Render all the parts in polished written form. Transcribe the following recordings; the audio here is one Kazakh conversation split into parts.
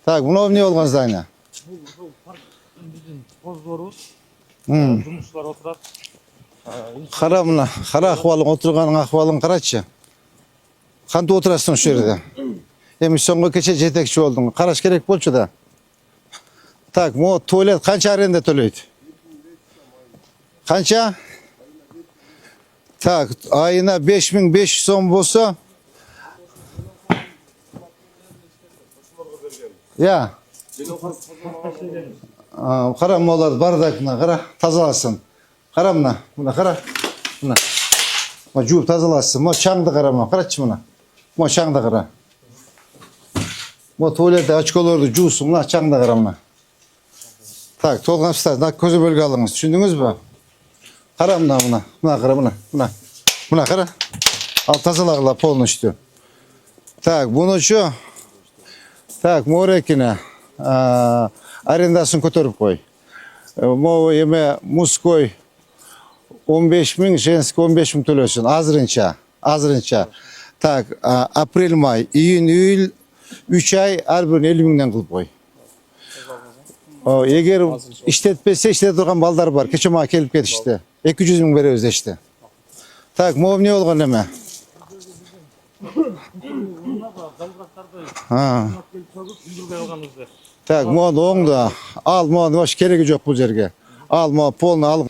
Так, bunu ne olgan zayna? Бұл парк біздің қозғорбыз. Жұмысшылар отырады. Қара мына, қара ахуалың, отырғаның ахуалың қарачы. Қанды отырасың şu жерде? Эми соңғы кече жетекчи болдуң. Караш керек болчу да. Так, мо туалет канча аренда төлөйт? Канча? Так, айына 5500 сом болсо. Я. Кара молар бардак мына, кара, тазаласын. Кара мына кара. Мына. Мо жууп тазаласын. Мо чаңды карама, карачы мына. Мо чаңды кара. Мо туалетте очколорду жуусуң, мына чаңды кара мына. Так, толган ұстаз, көзөмөлгө алыңыз, түшүндүңүз бі? Қара мына қара, мына қара. Ал тазалагыла полностью. Так, бұны чо? Так, морекіне арендасын көтөрүп кой. Мо еме мужской 15 000, женский 15 000 төлөсүн, азырынча. Так, апрель-май, июнь-июль, 3 ай, ар бирин 50 000ден кылып кой. Егер иштетпесе, иштете турган балдар бар. Кече мага келип кетишти. 200 000 беребиз дешти. Так, могу эмне болгон эме? Так, могу оңду. Ал, могу баш кереги жок бул жерге. Ал, могу полный ал.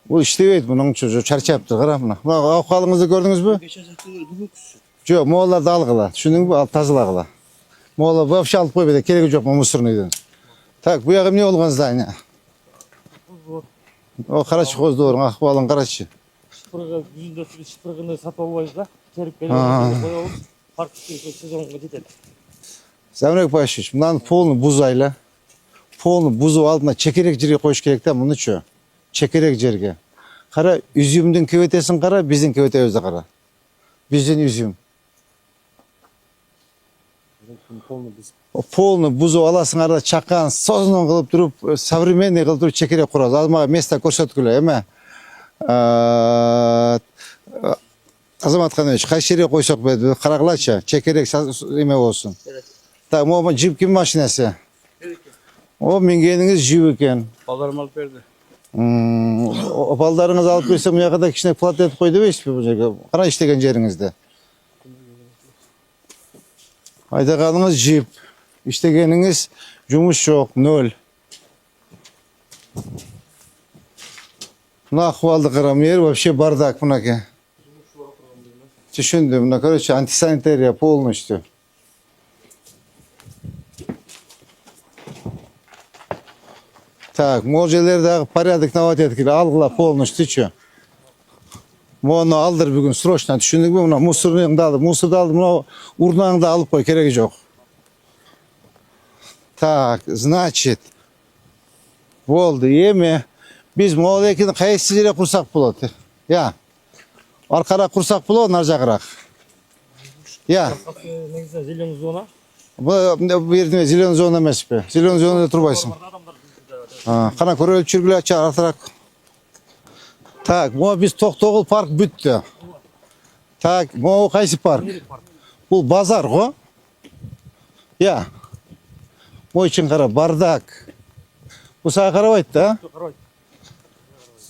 Бул иштебейт, мунун чарчаптыр, кара мына. Мына акыбалыңызды көрдүңүзбү? Жок, могуларды алгыла. Түшүндүңүзбү? Ал тазалагыла. Мола вообще алып койбойт, кереги жок мусорныйдын. Так, бу ягы эмне болгон здание? О, карачы коздордун акыбалын карачы. Шыпыргы жүзүндө шыпыргыны сатып албайбыз да. Келип коебуз. Парк сезонго жетет. Замирбек Башевич, мынаны полный бузайла. Полный бузуп алдына чекерек жерге коюш керек да, мунучу. Чекерек жерге. Кара, үзүмдүн кебетесин кара, биздин кебетебизди кара. Биздин үзүм. Полный бузуп аласың арада чакан, созунон кылып туруп, современный кылып туруп чекерек курабыз. Ал мага место көрсөткүлө, эме. Азамат Канович, кайсы жерге койсок болот? Карагылачы, чекерек эме болсун. Так, могу джип ким машинасы? О, мингениңиз жип экен. Балдарым алып берди. Балдарыңыз алып берсе, мына жакта кичине плат этип кой дебейсизби бул жерге? Кана иштеген жериңизде. Айдаганыңыз жип, иштегениңиз жумуш жок, 0. Мына акыбалды карам, вообще бардак мынаке. Түшүндүм, мына короче антисанитария полностью. Так, могу жерлердеги порядок наводить эткиле, алгыла полностью. Мону алдыр бүгүн срочно, түшүндүңбү? Мына мусорды алып, мына урнаңды алып кой, кереги жок. Так, значит, болду. Эми биз молекини кайсы жерге курсак болот? Я. Аркара курсак болот, нар жагыраак. Я. Негизи зеленый зона. Бу жерде зеленый зона эмеспи? Зеленый зонада турбайсың. Кана көрөлүп жүргүлө ача артыраак. Так, могу биз Токтогул парк бүттү. Так, могу кайсы парк? Бул базар го? Я. Мой үчүн кара, бардак. Бул сага карабайт да? Карабайт.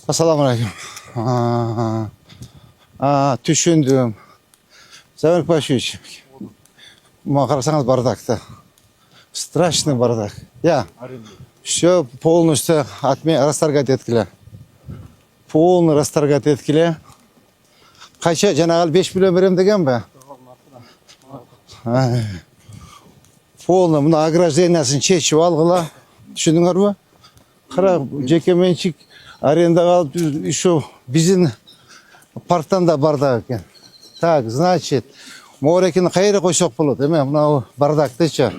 Ассаламу алейкум. Түшүндүм. Замирбек Башевич. Мага карасаңыз бардак да. Страшный бардак. Я. Все полностью расторгать эткиле. Полный расторгать эткиле. Кайча жанагы 5 миллион берем деген бе? Полный мына ограждениясын чечип алгыла. Түшүндүңөрбү? Кара, жеке менчик арендага алып ушу биздин парктан да бардак экен. Так, значит, морекини кайра койсок болот? Эме мына бардактычы.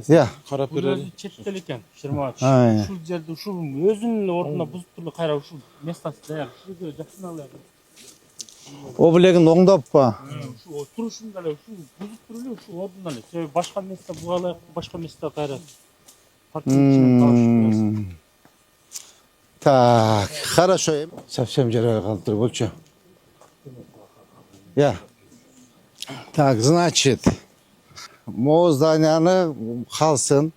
Я. Карап берели. Четтел экен, 20. Ушул жерде ушул өзүнүн ордуна бузуп туруп кайра ушул местасы даяр. Ушул жакшын алып. О билегин оңдоп па? Ушул турушунда эле ушул бузуп туруп эле ушул ордунда эле. Себеби башка место буга башка место кайра. Так, хорошо. Совсем жарага калтырып болчу. Я. Так, значит, mo zdaniyani қалсын.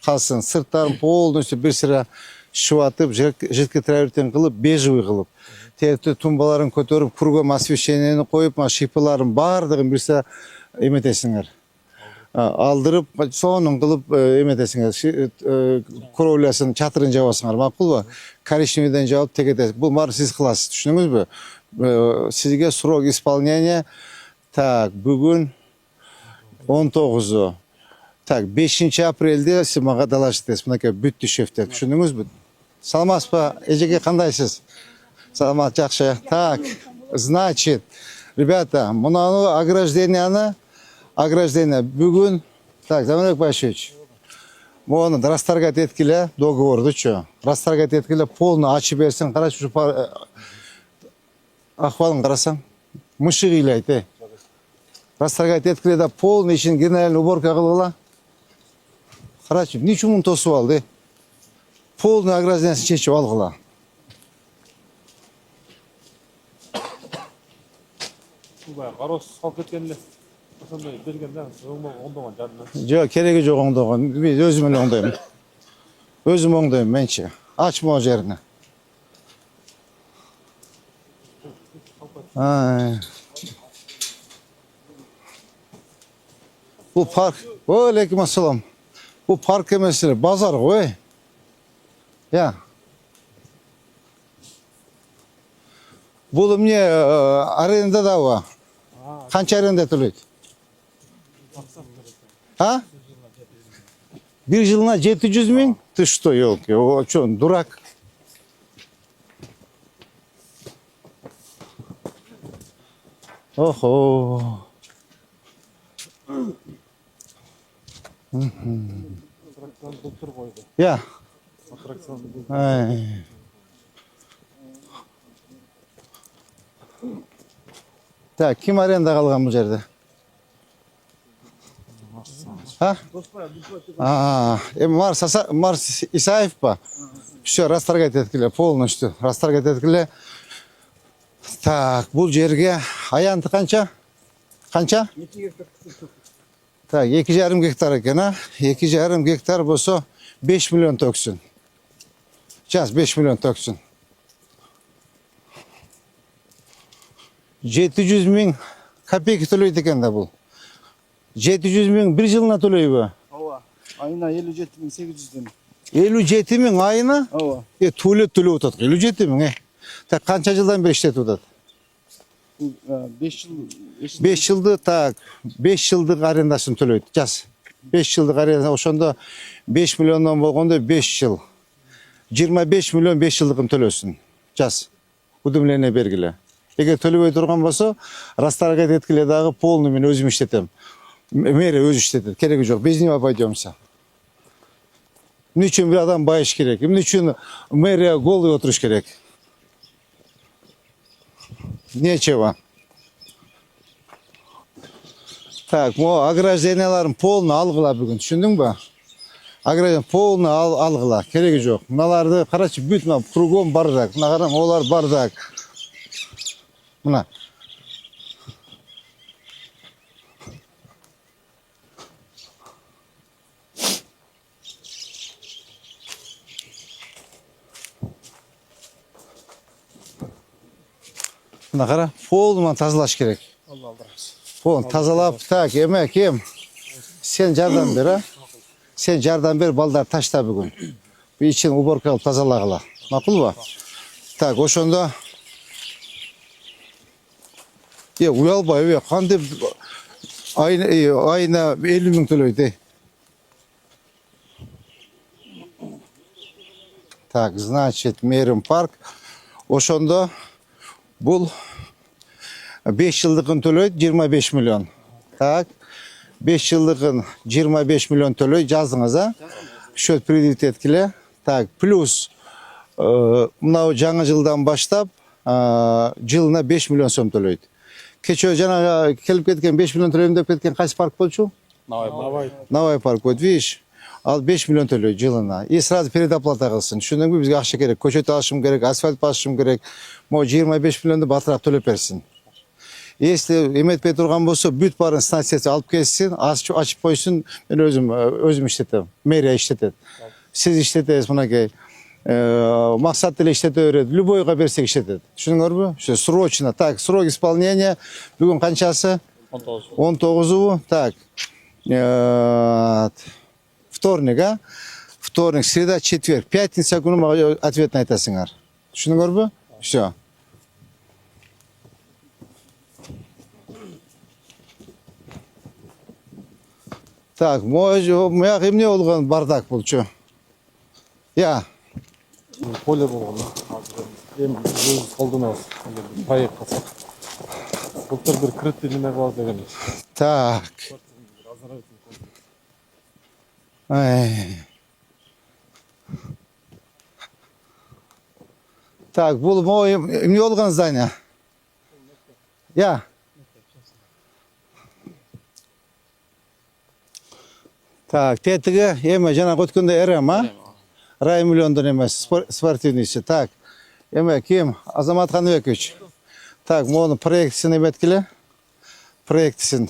Сырттарын полностью bir sıra şıvatıp, жидкотравертен қылып, бежевый қылып. Текті тумбаларын көтеріп, кругом освещениені қойып, шипыларын бардығын bir sıra emetесіңер. Алдырып, соның қылып emetесіңер. Кровлясын, чатырын жабасыңар. Мақұл ба? Коричневыйден жауып текетесің. Бұл мар сіз қыласыз. Түшініңіз бі? Сізге срок исполнения. Так, бүгін 19-у. Так, 5 апрельде сіз маға далашытесіз. Мұнакай бүтті шефтер. Түшініңіз бі? Саламас па? Ежеге қандайсыз? Саламат, жақшы. Так, значит, ребята, мұнаны ограждение бүгін, так, Заманбек Байшевич, оны расторгать еткілі договорды, чо? Расторгать еткілі полны açı берсін, қарашы, ахвалын қарасаң, мұшы ғилайды. Расторгать еткілі да полны үшін генеральный уборка қылғыла. Қарашы, ничу мұн тосу алды. Полный ограждениесін шешіп алғыла. Қарос қалып кеткенде осындай бергенде оңдаған жадынан. Жоқ, керегі жоқ оңдаған. Мен өзім оңдаймын. Өзім оңдаймын, менше. Açma o жеріне. Бұл парк. Алейкум ассалам. Бұл парк емесілер. Базар ғой. Я. Бұл мне аренда да var. Қанша аренда төлейді? А? Bir жылына 700 000? Ты что, елки? О, что, он дурак? Охо. Я. Так, kim аренда қалған бұл жерде? Марс Исаев па? Все, расторгать еткілі, полностью. Расторгать еткілі. Так, бұл жерге аянты қанша? Қанша? 2 гектар. Так, 2,5 гектар екен, а? 2,5 гектар болса 5 миллион төксін. Час 5 миллион төксін. 700 000 копейки төлейді екен да бұл. 700 000 bir жылына төлей бі? Ова. Айына 57.800'ден. 57 000 айына? Ова. Төлеп отады. 57 000. Так, қанша жылдан бері іштетіп отады? 5 жыл. 5 жылды, так, 5 жылдық арендасын төлейді. Жас. 5 жылдық арендасын, ошонда 5 миллионнан болғанда 5 жыл. 25 миллион 5 жылдығын төлөсін. Жас. Удумлене бергілі. Егер төлебей тұрған болса, расторгать еткілі дағы полный мен өзім іштетем. Мэрия өзі іштетеді. Керегі жоқ. Без него обойдемся. Ничем bir adam байыш керек. Ничем мэрия голый отырыш керек. Нечего. Так, огражденияларын полный алғыла бүгін. Түшіндің ба? Ограждение полный алғыла. Керегі жоқ. Мыналарды қарашы бүтін кругом бардак. Мына қарам, олар бардак. Мына. Мына қара, полный тазалаш керек. Полный тазалап, так, кем? Сен жардам бер, а? Сен жардам бер, балдар ташта бүгін. Üçün уборка алып тазалағыла. Мақұл ба? Так, ошонда уялбай, қанды айына 50 000 төлейді. Так, значит, Мерим парк. Ошонда бұл 5 жылдығын төлейді, 25 миллион. Так, 5 жылдығын 25 миллион төлейді, жаздыңыз, а? Счет кредит еткілі. Так, плюс мынау жаңа жылдан баштап жылына 5 миллион сом төлейді. Кече жаңа келіп кеткен 5 миллион төлеймін деп кеткен қайсы парк болчу? Навай парк болды, видишь? Ал 5 миллион төлейді жылына. И сразу передоплата қылсын. Шүндің бі бізге ақша керек, көшет алышым керек, асфальт басышым керек. Мо 25 миллионды батырақ төлеп берсін. Если эметпей турган болсо бүт баарын станциясы алып келсин, ачып койсун, мен өзүм иштетем. Мэрия иштетет. Сиз иштетесиз мынакей. Максат деле иштете берет. Любойго берсек иштетет. Түшүнүңөрбү? Ошо срочно. Так, срок исполнения бүгүн канчасы? 19. 19-у. Так. Вторник, а? Вторник, среда, четверг. Пятница күнү мага ответин айтасыңар. Түшүнүңөрбү? Всё. Так, мояк эмне болгон бардак болчу? Я. Поле болгон. Эми өзүбүз колдонобуз. Проект кылсак. Былтыр бир кредит неме кылалы деген. Так. Так, бул эмне болгон здание? Я. Так, тетиги эме жана өткөндө РМ, а? Райым миллиондон эмес, спортивныйчы. Так, эме ким? Азамат Ханыбекович. Так, мону проектисин эметкиле. Проектисин,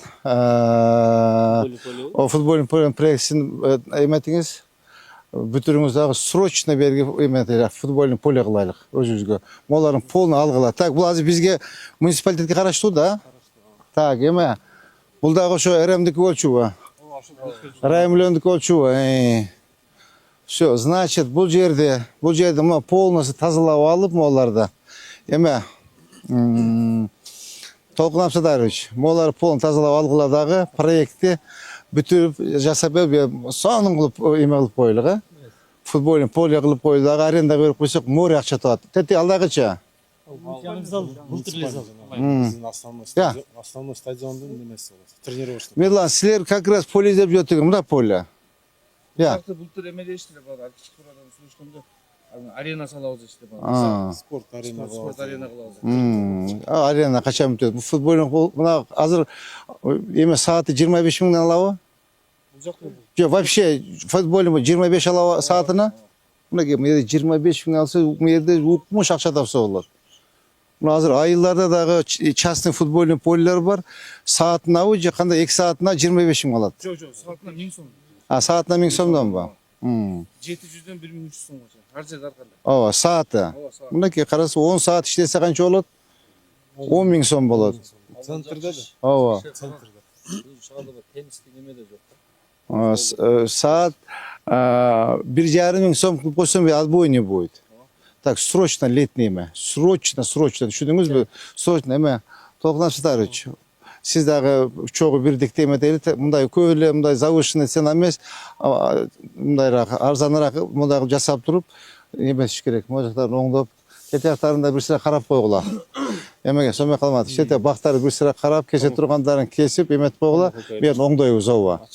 футбольный проектисин эметиңиз. Бүтүрүңүз дагы срочно берги эметеле, футбольный поле кылайлык өзүбүзгө. Моларын полный алгыла. Так, бул азыр бизге муниципалитетке караштуу да? Так, эме бул дагы ошо РМдики болчубу? Райым миллиондук болчубу? Все, значит, бул жерде мына полностью тазалап алып моларда. Эме Толкун Абсадарович, молар полный тазалап алгыла дагы проектти бүтүрүп жасап берип, сонун кылып эме кылып коелук, а? Футбольный поле кылып коюп дагы аренда берип койсок, море акча табат. Тети алдагыча. Былтыр эле зал. Биздин основной стадиондун немеси болот. Тренировочный. Мирлан, силер как раз поле издеп жүрөтүңөр, мына поле. Я. Былтыр эмелештилер бала, кичик бурадан сүйлөшкөндө арена салабыз дештилер бала. Спорт арена. Спорт арена кылабыз. Арена качан бүтөт? Футбольный мына азыр эме сааты 25 миңден алабы? Бул жакта Жок, вообще футбольный 25 алабы саатына. Мына 25 миң алса, бул жерде укмуш акча тапса болот. Мына азыр айылдарда дагы частный футбольный полелер бар. Саатынабы же кандай 2 саатына 25 миң алат. жок, саатына 1000 сом. Саатына 1000 сомдонбу? 700дөн 1000 сомгача. Ар жерде ар кандай. Ооба, сааты. Мынакей караса 10 саат иштесе канча болот? 10 миң сом болот. Центрде да. Ооба. Центрде. Теннистик эмеде жок. Саат 1,5 миң сом кылып койсом отбой не будет. Так, срочно летний эме. Срочно, түшүндүңүзбү? Срочно эме. Толкун Абсадарович, сиз дагы чогуу бирдикте эметели, мындай көп эле мындай завышенный цена эмес, мындайраак, арзаныраак мындай жасап туруп эмесиш керек. Могу жактарын оңдоп, кете жактарында бир сыра карап койгула. Эмеге сомой калмады. Шете бактары бир сыра карап, кесе тургандарын кесип эметип койгула. Мен оңдойбуз ооба.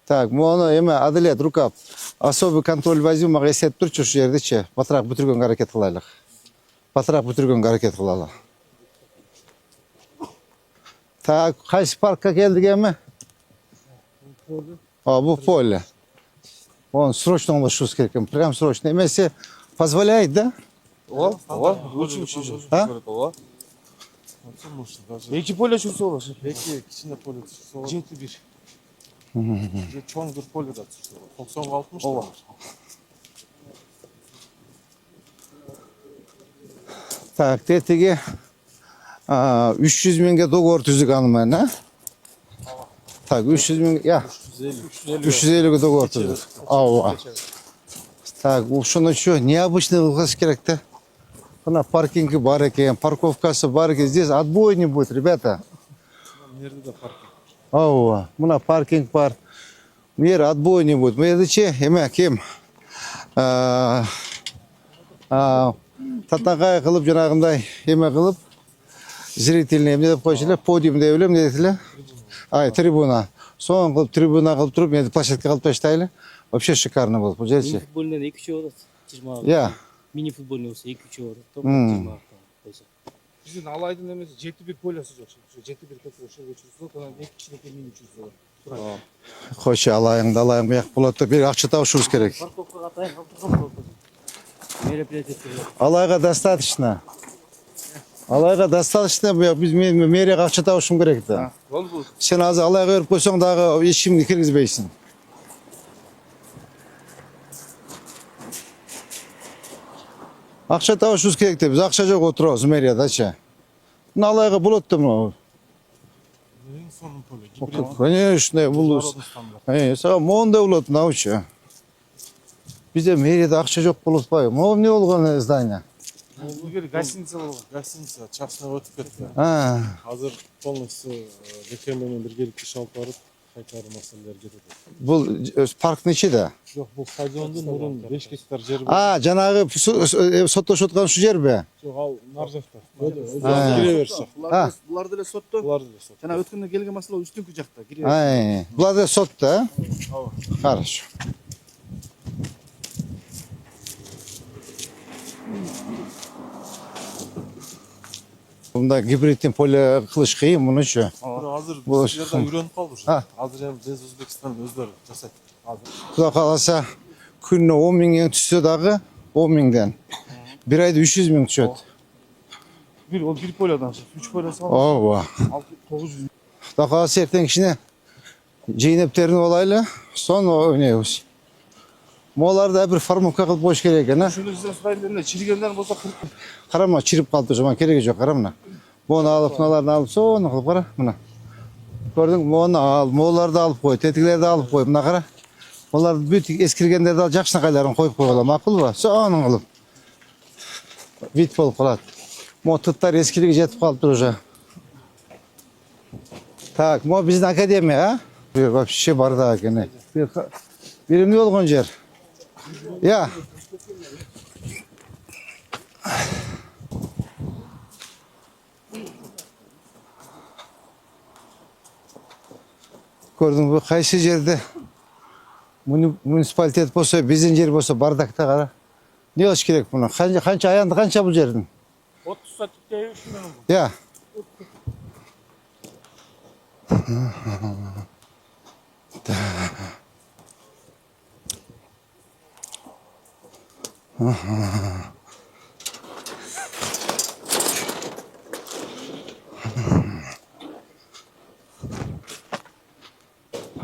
Так, мону эме Аделет, Рукап, особый контроль возьми, мага эсетип турчу ушу жердечи. Батыраак бүтүргөнгө аракет кылайлык. Так, кайсы паркка келдик эми? Бул поле. Он срочно оңдошубуз керек эми. Прям срочно. Эмеси позволяет, да? Ооба, очень чужой. Ооба. Эки поле чурса болот. Эки кичине поле чурса болот. 7-1. Же чоң бир поле да чурса болот. 90-60. Ооба. Так, тетиги 300 миңге договор түздүк аны менен, а? Так, 300 миң, 350 договор түздүк. Ооба. Так, ушунучу необычный кылыш керек да. Мына паркинги бар экен, парковкасы бар экен. Здесь отбой не будет, ребята. Жерде да паркинг. Ооба, мына паркинг бар. Мер отбой не будет. Мердичи, эме ким? Татагай кылып жанагындай эме кылып зрительный эмне деп койчу эле, подиум деп эле эмне дейт эле? Трибуна. Соң кылып трибуна кылып туруп, мен площадка кылып таштайлы. Вообще шикарно болот бул жерчи. Футболдан 2-3 болот. 20. Я. Мини футбольный болсо 2-3 болот. 20 койсо. Биздин алайдын эмеси 7-1 полеси жок. 7-1 кетип ошол чурса, анан 2 кичинекей мини чурса бар. Койчу алайың бияк болот деп бир акча табышыбыз керек. Парковкага атайын калтырган болот. Мероприятие. Алайга достаточно. Алайga достаточно biz meriyaga akça табышым керек да. Болду. Sen azı alayga verip koysan dağı ешкімді кіргізбейсің. Акча табышыбыз керек де, біз акча жоқ отырабыз мэрияда-чы. Мына алайга болот да мына. Ең сонун поле. Гибрид. Конечно, бул. Сага мондай болот мынау-чы. Bizde mэрияда акча жоқ болуп атпайбы? Могу эмне болгон здание? Илгери гостиница болгон. Гостиница частный өтүп кетти. А, Азыр полностью ДКМ менен биргеликте иш алып барып, кайтаруу маселелери кетет. бул парктын ичиде. Жок, бул стадиондун мурун 5 гектар жери бар. А, жанагы соттошуп аткан ушу жерби? Жок, ал нар жакта. Кире берсе. Булар деле сотто. Булар деле сот. Жана өткөндө келген маселе үстүнкү жакта. Кире. Ай, булар да сотта, Хорошо. Бунда гибридтин поле кылыш кыйын мунучу. Азыр Бул биз жерден үйрөнүп калдык. А. Азыр эми Без Өзбекстан өздөрү жасайт. Азыр Куда каласа күнүнө 10 миңден түшсө дагы 10 миңден. Бир айда 300 миң түшөт. Бир ол бир полядан 3 поля салып Ооба. 900. Куда каласа эртең кичине жыйнептерин алайлы, сону ойнойбуз. Моларда бир формовка кылып коюш керек экен, а? Ушунда сизден сурайын дегенде чиригенден болсо 40. Карама, чирип калды жаман, кереги жок, кара мына. Мону алып, мыналарды алып, сону кылып кара, мына. Көрдүң, мону ал, моларды алып кой, тетигилерди алып кой, мына кара. Буларды бүт эскиргендерди ал жакшынакайларын коюп койгула, макулбу? Сону кылып. Вид болуп калат. Мотуттар эскилиги жетип калыптыр уже. Так, мо биздин академия, а? Вообще бардак экен. Бир эмне болгон жер? Я. Көрдүңбү, кайсы жерде муниципалитет болсо, биздин жер болсо бардакта кара. Не кылыш керек муну? Канча аянды канча бул жердин? 30 сотикке ушундан бул. Я.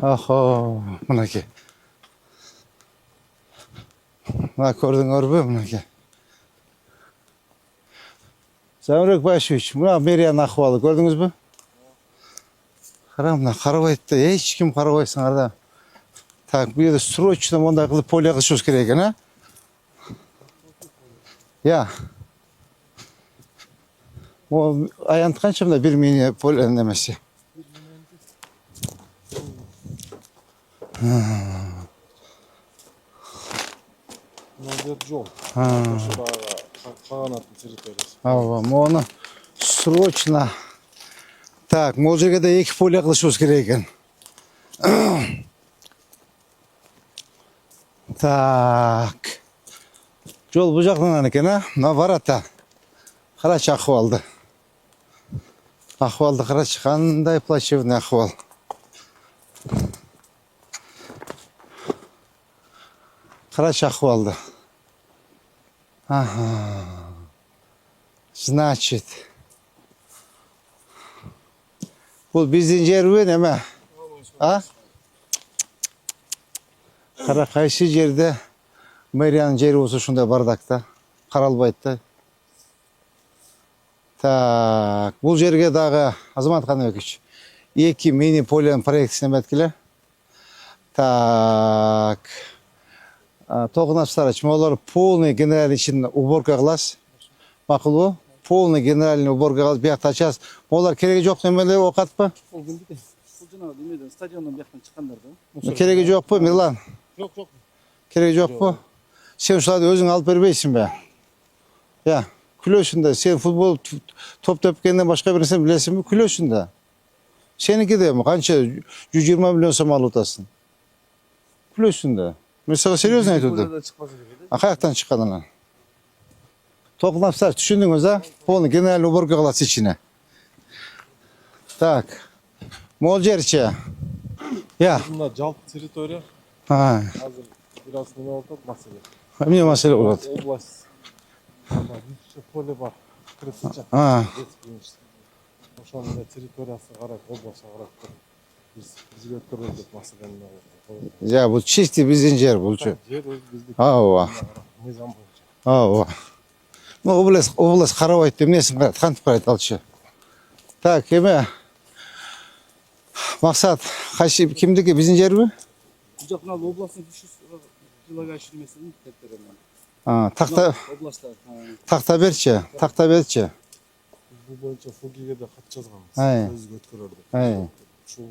Ахо, мынаке. Мына көрдүңөрбү, мынаке. Замирбек Башевич, мына мэриянын акыбалы көрдүңүзбү? Кара, мына карабайт да, эч ким карабайсыңар да. Так, бу жерде срочно мондай кылып поле кылышыбыз керек экен, а? Я. О, аянт канча мында 1 миң поле немеси? мына жер жол. Ошо каганаттын территориясы. Ооба, мону срочно. Так, могул жерге да 2 поле кылышыбыз керек экен. Так. Жол бу жактан экен, а? Мына барата. Карачы акыбалды. Акыбалды карачы, кандай плачевный акыбал. Карачы акыбалды. Ага. Значит, бул биздин жерби неме? А? Кара, кайсы жерде мэриянын жери болсо ушундай бардакта, каралбайт да. Так, бул жерге дагы Азамат Каныбекович 2 мини поле проектисин эметкиле. Так. Тогунов Сарач, молар полный генеральный ичин уборка кыласыз. Макулбу? Полный генеральный уборка кылып, биякта ачасыз. Молар кереги жок немелер окатпы? Ол келди де. Бул жанагы немеден стадиондон бияктан чыккандар да. Кереги жокпу, Мирлан? Жок, жок. Кереги жокпу? Сен ушуларды өзүң алып бербейсиңби? Я, күлөсүң да. Сен футбол топ тепкенден башка бир нерсе билесиңби? Күлөсүң да. Сеники де канча 120 миллион сом алып атасың. Күлөсүң да. Мен сага серьезно айтып атам. А каяктан чыккан анан? Тогунов Сарач, түшүндүңүз, а? Полный генеральный уборка кыласыз ичине. Так. Могул жерчи? Я. Мына жалпы территория. Азыр бир аз неме болуп атат маселе. Эмне маселе болот? Область. Бирче поле бар. кірісінше Ha. ошонун эле территориясы карап областка карап бизге өткөрөлү деп маселени коюп Ya bu çiftli bizim yer bulcu. жер өз биздики Ava. мыйзам боюнча Ava. Bu oblast Karabağ dem nesin karat, kantip karat alçı. Tak, eme. Maksat, kaşı kimdeki bizim yer mi? Жакын ал областный прилагающиймесин тептеремен. Ha, Областта. takta berçe. бул боюнча фугиге да кат жазганбыз Ай. өзүгө өткөрөр деп Ай,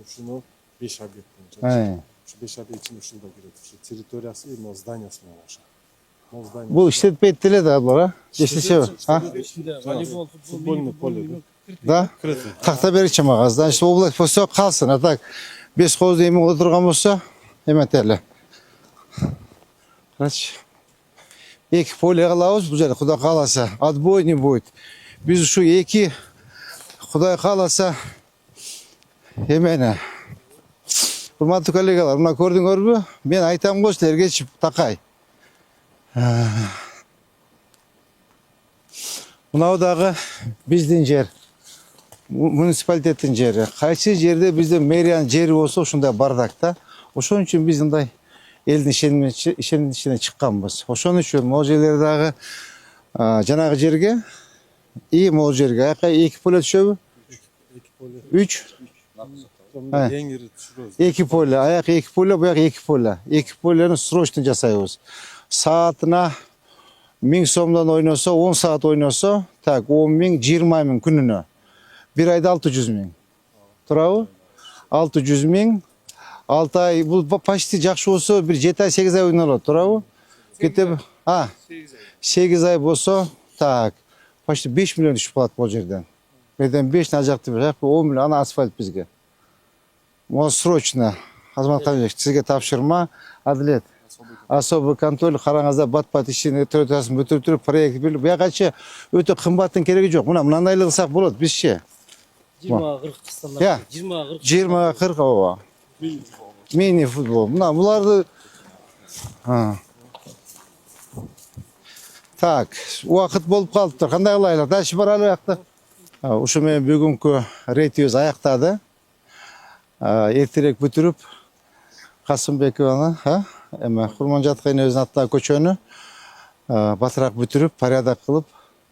ушуну 5 объект боюнча ай. ушу 5 объект ичинде ушул да кирет ушу территориясы именно зданиясы менен кошо могу здание Bu işletme ettiler de abla. Geçti ha? Волейбол, футбольный поле Da? Takta berçe mağazdan. İşte oblast olsa kalsın. Atak 5 koz emin oturgan olsa hemen terle. Kaç? İki polye kalavuz bu jere Kuda kalasa. Отбой не будет. Biz şu iki Kuday kalasa hemen. Hurmatlı kollegalar, buna gördüңөр mü? Ben aytam koş geçip takay. Mına dağı bizdin yer. Munisipalitetin jeri. Kayсы jerde bizde meriyanın jeri olsa ошондой бардакта. Ошон үчүн биз мындай элдин ишенин ичине чыкканбыз. Ошон үчүн могу жерлер дагы жанагы жерге могу жерге аяка 2 поле түшөбү? 2 поле 3 эң ири түшүрөбүз 2 поле, аяк 2 поле, буяк 2 поле. 2 полени срочно жасайбыз. Saatına 1000 сомдон ойносо, 10 saat oynoso, так 10 000, 20 000 күнүнө. Bir ayda 600 000. Турабы? 600 000. 6 ay, bu почти жакшы болсо, bir 7 ay, 8 ay ойнолот, турабы? Кетеби? 8 ay болсо, так, почти 5 миллион түшүп калат бул жерден. Берден 5 нажакты бирак, 10 миллион ана асфальт бизге. Mo срочно. Азамат Камилович, сизге тапшырма, Адилет. Особый контроль, караңызда бат-бат ишин территориясын бүтүрүп, проект берилип, буягачы өтө кымбаттын кереги жок. Мынандайлы кылсак болот, бизчи. 20-40 кысталар. Ya. 20-40. 20-40 ооба. Мини футбол. Мына буларды Так, убакыт болуп калыптыр. Кандай кылайлык? Дальше баралы аякта. Ушу менен бүгүнкү рейдибиз аяктады. Эртерээк бүтүрүп Касымбекованы, эме Курманжаткайын өзүнүн аттагы көчөнү батыраак бүтүрүп, порядок кылып,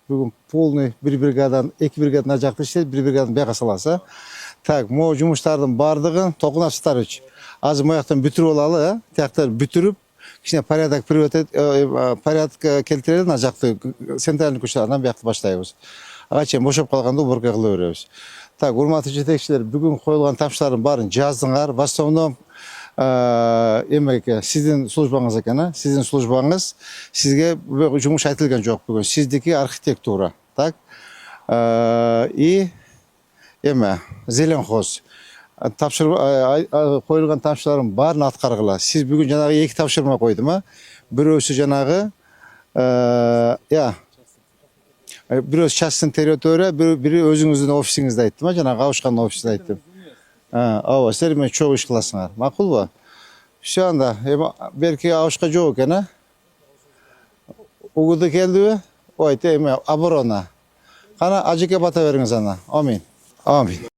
бүгүн полный bir бригадан, 2 бригадан жакты иштейт, 1 бригадан бияка саласы. Так, могу жумуштардын бардыгын Толкун Асыптарович азыр мояктан бүтүрүп алалы, тияктар бүтүрүп, кичине порядок порядок келтирелин, ана жакты центральный көчөлөрдөн биякты баштайбыз. Ага чейин бошоп калганда уборка кыла беребиз. Так, урматтуу жетекчилер, бүгүн коюлган тапшырмалардын баарын жаздыңар. В основном сиздин службаңыз экен, сиздин службаңыз, сизге жумуш айтылган жок бүгүн. Сиздики архитектура, так? И зеленхоз. Коюлган тапшырмалардын баарын аткаргыла. Сиз бүгүн жанагы 2 тапшырма койдум, бирөөсү жанагы бирөөсү частный территория, бири өзүңүздүн офисиңизде айттым, жанагы Кавышкан офисинде айттым. Ооба, силер менен чогуу иш кыласыңар. Макулбу? Все анда, берки Кавышка жок экен, Угуду келдиби? Ой, оборона. Кана ажеке бата бериңиз ана. Амин. Амин.